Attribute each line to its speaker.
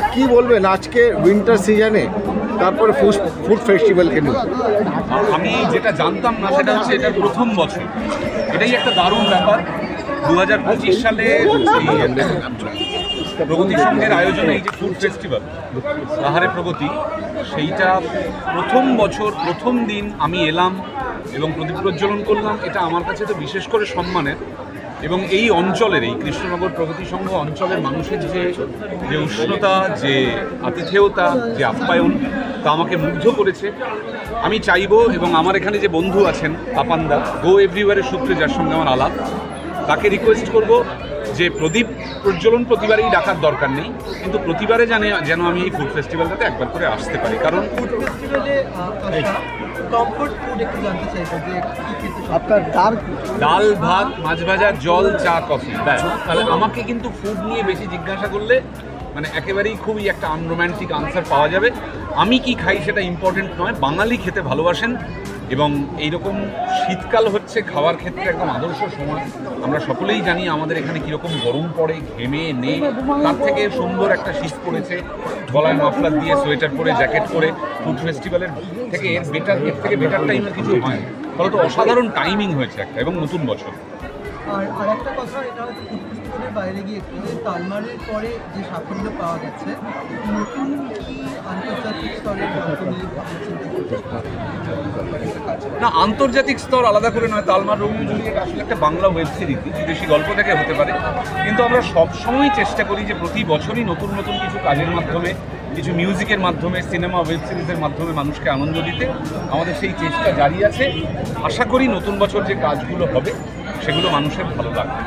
Speaker 1: দাদা কি বলবেন আজকে উইন্টার সিজনে তারপরে ফুড ফেস্টিভ্যালকে নিয়ে?
Speaker 2: আমি যেটা জানতাম না সেটা হচ্ছে এটার প্রথম বছর, এটাই একটা দারুণ ব্যাপার। 2025 সালে প্রগতি সংঘের আয়োজনে এই যে ফুড ফেস্টিভ্যাল আহারে প্রগতি, সেইটা প্রথম বছর প্রথম দিন আমি এলাম এবং প্রদীপ প্রজ্বলন করলাম। এটা আমার কাছে তো বিশেষ করে সম্মানের, এবং এই অঞ্চলের, এই কৃষ্ণনগর প্রগতি সংঘ অঞ্চলের মানুষের যে উষ্ণতা, যে আতিথেয়তা, যে আপ্যায়ন, তা আমাকে মুগ্ধ করেছে। আমি চাইবো, এবং আমার এখানে যে বন্ধু আছেন পাপানদা, গো এভরিওয়ারের সূত্রে যার সঙ্গে আমার আলাপ, তাকে রিকোয়েস্ট করব যে প্রদীপ প্রজ্বলন প্রতিবারেই ডাকার দরকার নেই, কিন্তু প্রতিবারে যেন আমি এই ফুড ফেস্টিভ্যালটাতে একবার করে আসতে পারি। কারণ
Speaker 3: ফুড ফেস্টিভ্যালে কমফোর্ট ফুড একটু জানতে চাইবো যে
Speaker 1: আপনার
Speaker 2: ডাল ভাত মাছ ভাজা জল চা কফি, ব্যাস। তাহলে আমাকে কিন্তু ফুড নিয়ে বেশি জিজ্ঞাসা করলে মানে একেবারেই খুবই একটা আনরোম্যান্টিক আনসার পাওয়া যাবে। আমি কি খাই সেটা ইম্পর্টেন্ট নয়, বাঙালি খেতে ভালোবাসেন, এবং এইরকম শীতকাল হচ্ছে খাওয়ার ক্ষেত্রে একদম আদর্শ সময়। আমরা সকলেই জানি আমাদের এখানে কীরকম গরম পড়ে, ঘেমে নেই, তার থেকে সুন্দর একটা শীত পড়েছে, গলায় মাফলার দিয়ে সোয়েটার পরে জ্যাকেট পরে ফুড ফেস্টিভ্যালের থেকে এর থেকে বেটার টাইমের কিছু হয়। ফলে তো অসাধারণ টাইমিং হয়েছে একটা, এবং নতুন বছর।
Speaker 3: আর একটা কথা, এটা হচ্ছে ফুড ফেস্টিভ্যালের বাইরে গিয়ে একটু তালমারের পরে যে সাফল্য পাওয়া গেছে, নতুন কি আন্তর্জাতিক স্তরে
Speaker 2: না, আন্তর্জাতিক স্তর আলাদা করে নয়, তালমার রোমিও জুলিয়েট আসলে একটা বাংলা ওয়েব সিরিজ, বিদেশি গল্প থেকে হতে পারে, কিন্তু আমরা সবসময় চেষ্টা করি যে প্রতি বছরই নতুন নতুন কিছু কাজের মাধ্যমে, কিছু মিউজিকের মাধ্যমে, সিনেমা ওয়েব সিরিজের মাধ্যমে মানুষকে আনন্দ দিতে। আমাদের সেই চেষ্টা জারি আছে। আশা করি নতুন বছর যে কাজগুলো হবে সেগুলো মানুষের ভালো লাগবে।